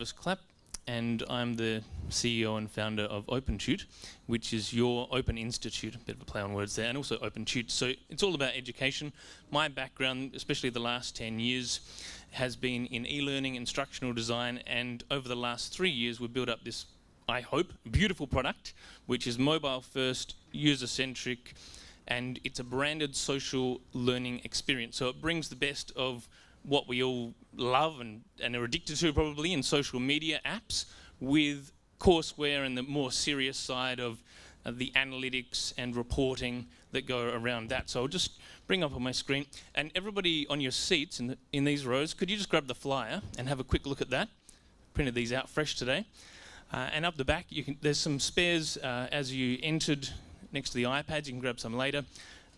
Travis Clapp, and I'm the CEO and founder of Opentute, which is your Open Institute, a bit of a play on words there, and also Opentute. So it's all about education. My background, especially the last 10 years, has been in e-learning, instructional design, and over the last 3 years we've built up this, I hope, beautiful product, which is mobile first, user-centric, and it's a branded social learning experience. So it brings the best of what we all love and are addicted to probably in social media apps with courseware and the more serious side of the analytics and reporting that go around that. So I'll just bring up on my screen, and everybody on your seats in these rows, could you just grab the flyer and have a quick look at that? Printed these out fresh today. And up the back, there's some spares as you entered next to the iPads. You can grab some later,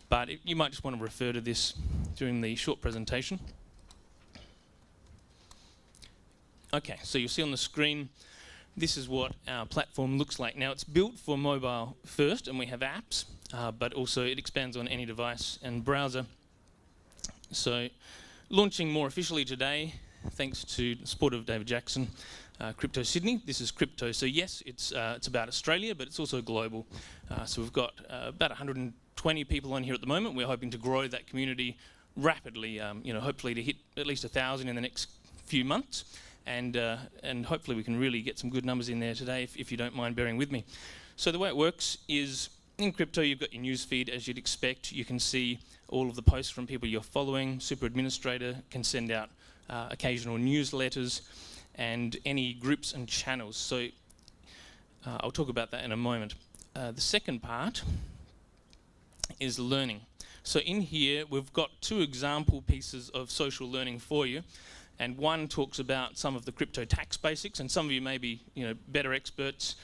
but you might just want to refer to this during the short presentation. Okay, so you'll see on the screen, this is what our platform looks like. Now, it's built for mobile first, and we have apps, but also it expands on any device and browser. So, launching more officially today, thanks to the support of David Jackson, Crypto Sydney. This is crypto. So yes, it's about Australia, but it's also global. So we've got about 120 people on here at the moment. We're hoping to grow that community rapidly. Hopefully to hit at least 1,000 in the next few months. And hopefully we can really get some good numbers in there today if you don't mind bearing with me. So the way it works is in crypto you've got your news feed as you'd expect. You can see all of the posts from people you're following. Super Administrator can send out occasional newsletters and any groups and channels. So I'll talk about that in a moment. The second part is learning. So in here we've got 2 example pieces of social learning for you. And one talks about some of the crypto tax basics, and some of you may be better experts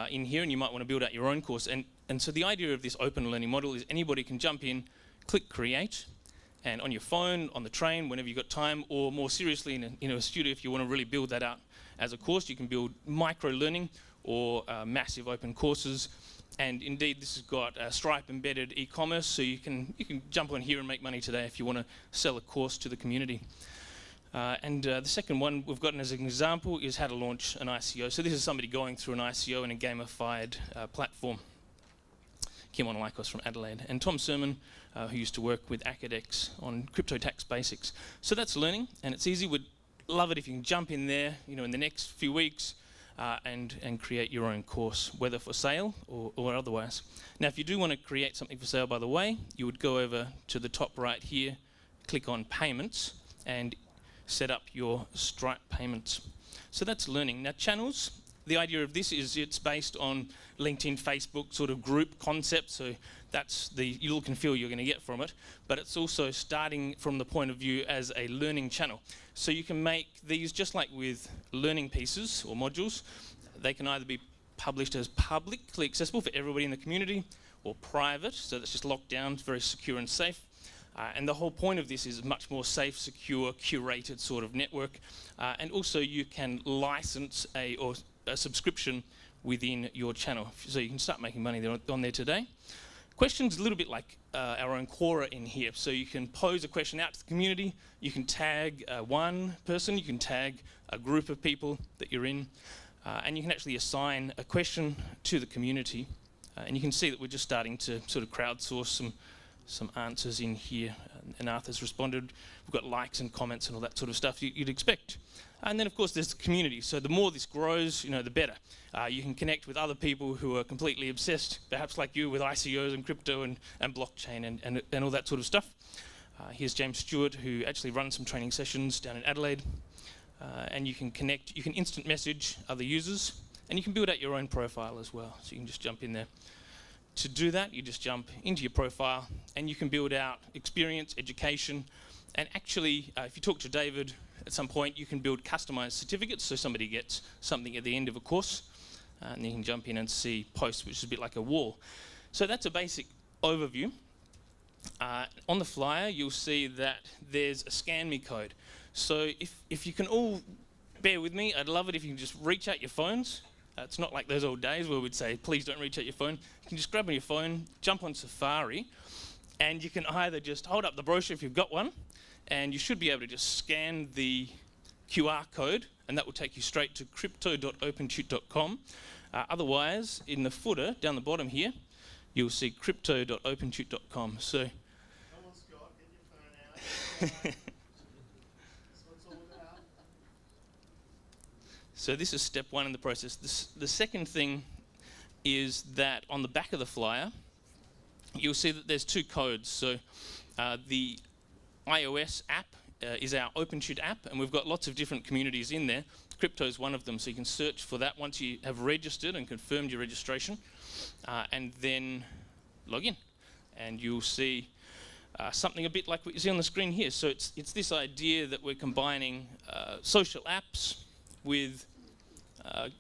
in here, and you might want to build out your own course. And so the idea of this open learning model is anybody can jump in, click create, and on your phone, on the train, whenever you've got time, or more seriously in a studio, if you want to really build that out as a course, you can build micro learning or massive open courses. And indeed, this has got Stripe embedded e-commerce, so you can jump on here and make money today if you want to sell a course to the community. The second one we've gotten as an example is how to launch an ICO. So this is somebody going through an ICO in a gamified platform. Kim Lycos from Adelaide, and Tom Sermon, who used to work with Acadex on crypto tax basics. So that's learning, and it's easy. We'd love it if you can jump in there, in the next few weeks, and create your own course, whether for sale or otherwise. Now, if you do want to create something for sale, by the way, you would go over to the top right here, click on payments, and set up your Stripe payments. So that's learning. Now, channels, the idea of this is it's based on LinkedIn, Facebook sort of group concept, so that's the look and feel you're going to get from it, but it's also starting from the point of view as a learning channel. So you can make these just like with learning pieces or modules. They can either be published as publicly accessible for everybody in the community, or private, so that's just locked down, very secure and safe. And the whole point of this is a much more safe, secure, curated sort of network. And also you can license a subscription within your channel. So you can start making money on there today. Questions a little bit like our own Quora in here. So you can pose a question out to the community. You can tag one person. You can tag a group of people that you're in. And you can actually assign a question to the community. And you can see that we're just starting to sort of crowdsource some answers in here, and Arthur's responded. We've got likes and comments and all that sort of stuff you'd expect. And then of course there's the community. So the more this grows, the better. You can connect with other people who are completely obsessed, perhaps like you, with ICOs and crypto and blockchain and all that sort of stuff. Here's James Stewart, who actually runs some training sessions down in Adelaide. And you can connect, you can instant message other users, and you can build out your own profile as well. So you can just jump in there. To do that, you just jump into your profile and you can build out experience, education, and actually, if you talk to David at some point, you can build customized certificates, so somebody gets something at the end of a course, and you can jump in and see posts, which is a bit like a wall. So that's a basic overview. On the flyer, you'll see that there's a scan me code. So if you can all bear with me, I'd love it if you can just reach out your phones. It's not like those old days where we'd say, please don't reach out your phone. You can just grab on your phone, jump on Safari, and you can either just hold up the brochure if you've got one, and you should be able to just scan the QR code and that will take you straight to crypto.opentute.com. Otherwise, in the footer, down the bottom here, you'll see crypto.opentute.com. So, come on, Scott, get your phone out. That's what it's all about. So this is step one in the process. The second thing is that on the back of the flyer, you'll see that there's two codes. So the iOS app is our Opentute app, and we've got lots of different communities in there. Crypto is one of them, so you can search for that once you have registered and confirmed your registration, and then log in. And you'll see something a bit like what you see on the screen here. So it's this idea that we're combining social apps with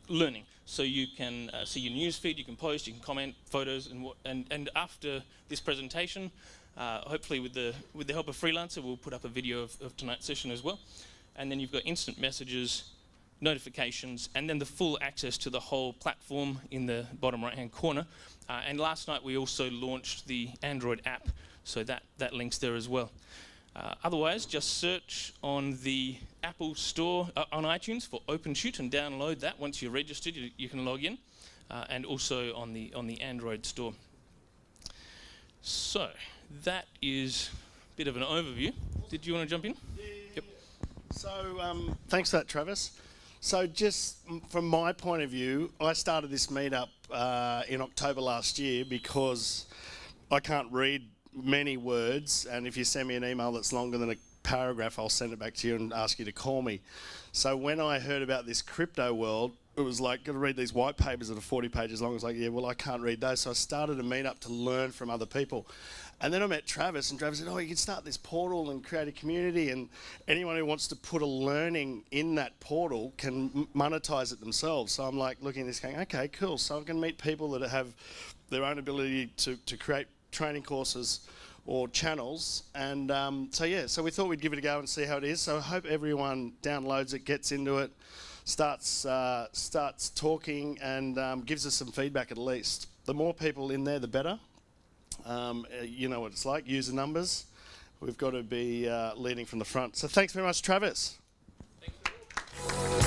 learning. So you can see your news feed, you can post, you can comment, photos, and after this presentation, hopefully with the help of Freelancer, we'll put up a video of tonight's session as well. And then you've got instant messages, notifications, and then the full access to the whole platform in the bottom right-hand corner. And last night we also launched the Android app, so that links there as well. Otherwise, just search on the Apple Store, on iTunes for Opentute and download that. Once you're registered, you can log in, and also on the Android store. So that is a bit of an overview. Did you want to jump in? Yeah. Yep. So thanks for that, Travis. So just from my point of view, I started this meetup in October last year because I can't read many words, and if you send me an email that's longer than a paragraph, I'll send it back to you and ask you to call me. So when I heard about this crypto world, it was like, got to read these white papers that are 40 pages long. I was like, yeah, well, I can't read those. So I started a meetup to learn from other people. And then I met Travis, and Travis said, oh, you can start this portal and create a community, and anyone who wants to put a learning in that portal can monetize it themselves. So I'm like looking at this going, okay, cool. So I can meet people that have their own ability to create training courses or channels, and so we thought we'd give it a go and see how it is. So I hope everyone downloads it, gets into it, starts talking, and gives us some feedback at least. The more people in there, the better. You know what it's like, user numbers. We've got to be leading from the front. So thanks very much, Travis. Thank you.